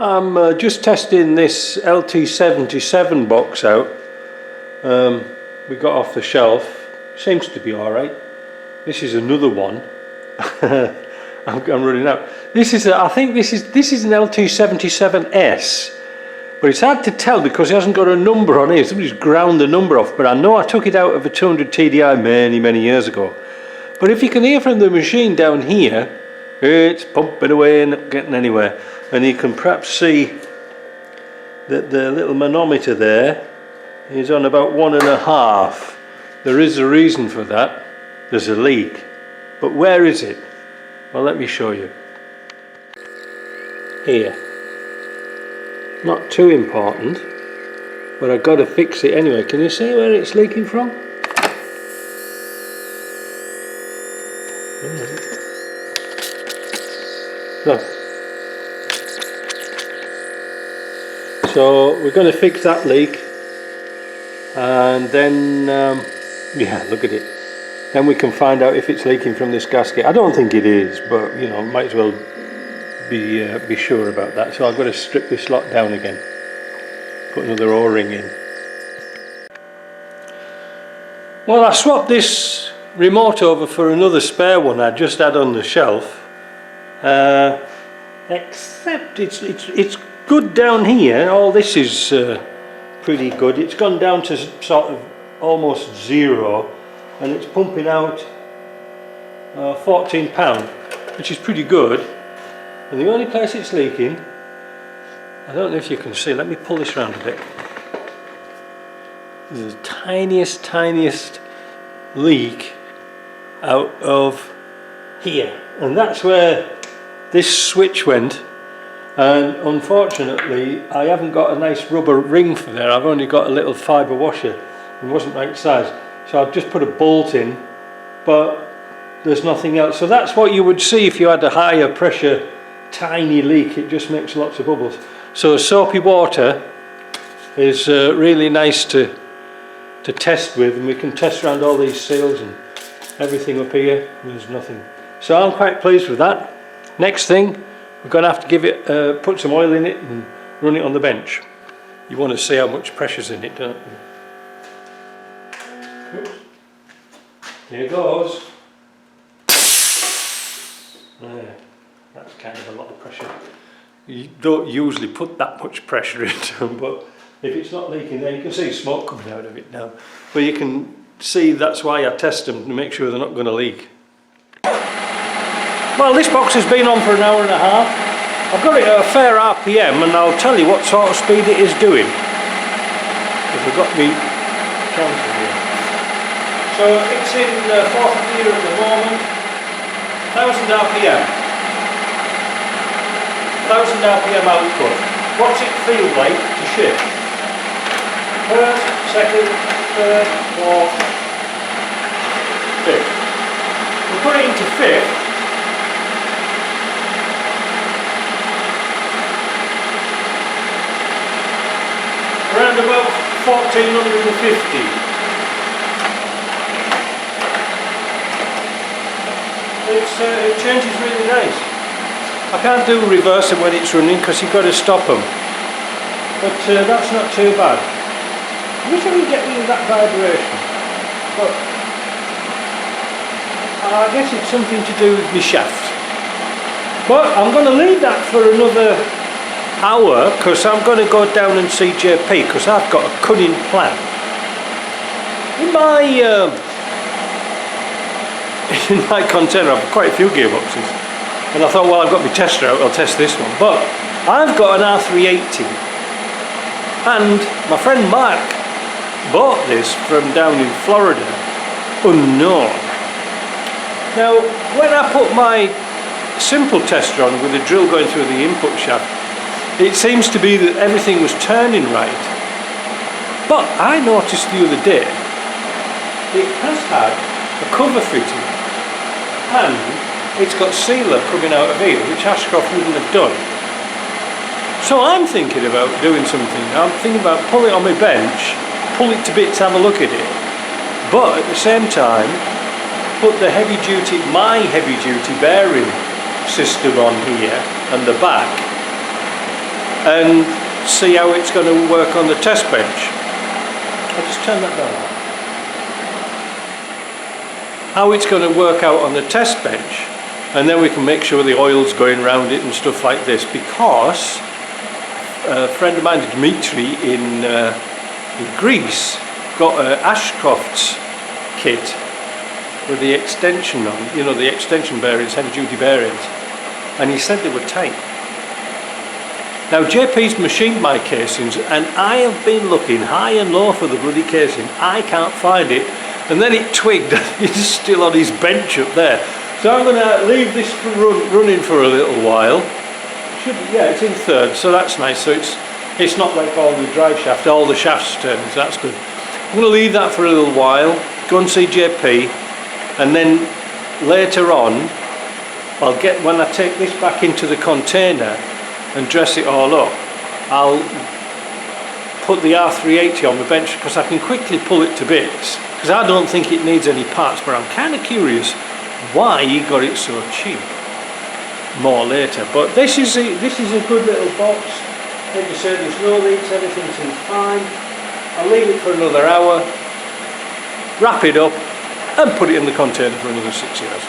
I'm just testing this LT77 box out. We got off the shelf. Seems to be alright. This is another one. I'm running out. This is I think this is an LT77S, but it's hard to tell because it hasn't got a number on it. Somebody's ground the number off, but I know I took it out of a 200 TDI many years ago. But if you can hear from the machine down here, it's pumping away and not getting anywhere. And you can perhaps see that the little manometer there is on about 1.5. There is a reason for that. There's a leak. But where is it? Well, let me show you. Here. Not too important, but I've got to fix it anyway. Can you see where it's leaking from? Look. So we're going to fix that leak, and then yeah, look at it. Then we can find out if it's leaking from this gasket. I don't think it is, but you know, might as well be sure about that. So I've got to strip this lot down again, put another O-ring in. Well, I swapped this remote over for another spare one I just had on the shelf. Except it's good down here. All this is pretty good. It's gone down to sort of almost zero, and it's pumping out 14 pound, which is pretty good. And the only place it's leaking, I don't know if you can see. Let me pull this around a bit. There's the tiniest leak out of here, and that's where this switch went. And unfortunately I haven't got a nice rubber ring for there. I've only got a little fibre washer. It wasn't right size, so I've just put a bolt in, but there's nothing else. So that's what you would see if you had a higher pressure tiny leak. It just makes lots of bubbles. So soapy water is really nice to test with, and we can test around all these seals and everything up here. There's nothing. So I'm quite pleased with that. Next thing, we're going to have to give it, put some oil in it and run it on the bench. You want to see how much pressure's in it, don't you? Oops. Here goes. There. That's kind of a lot of pressure. You don't usually put that much pressure into them, but if it's not leaking there, you can see smoke coming out of it now. But you can see that's why I test them, to make sure they're not going to leak. Well, this box has been on for an hour and a half. I've got it at a fair RPM, and I'll tell you what sort of speed it is doing. Because I've got me counter here. So it's in fourth gear at the moment. 1000 RPM. 1000 RPM output. What's it feel like to shift? First, second, third, fourth, fifth. We'll put it into fifth. Around about 1450. It changes really nice. I can't do reverse when it's running because you've got to stop them. But that's not too bad. I wish I could get rid of that vibration. But I guess it's something to do with my shaft. But I'm going to leave that for another hour, because I'm going to go down and see JP, because I've got a cunning plan. In my container I've got quite a few gearboxes, and I thought, well, I've got my tester out, I'll test this one. But I've got an R380, and my friend Mark bought this from down in Florida, unknown. Now, when I put my simple tester on with a drill going through the input shaft, it seems to be that everything was turning right. But I noticed the other day it has had a cover fitting, and it's got sealer coming out of here, which Ashcroft wouldn't have done. So I'm thinking about doing something. I'm thinking about pulling it on my bench, pull it to bits, have a look at it, but at the same time put the my heavy duty bearing system on here and the back, and see how it's going to work on the test bench. I'll just turn that down. How it's going to work out on the test bench, and then we can make sure the oil's going around it and stuff like this, because a friend of mine, Dimitri, in Greece, got an Ashcroft's kit with the extension on, you know, the extension bearings, heavy duty bearings, and he said they were tight. Now JP's machined my casings, and I have been looking high and low for the bloody casing. I can't find it, and then it twigged it's still on his bench up there. So I'm going to leave this running for a little while. Yeah, it's in third, so that's nice. So it's not like all the drive shaft, all the shafts turning, so that's good. I'm going to leave that for a little while, go and see JP, and then later on, when I take this back into the container and dress it all up, I'll put the R380 on the bench, because I can quickly pull it to bits, because I don't think it needs any parts, but I'm kind of curious why he got it so cheap. More later, but this is a good little box. Like I said, there's no leaks, everything seems fine. I'll leave it for another hour, wrap it up, and put it in the container for another 6 years.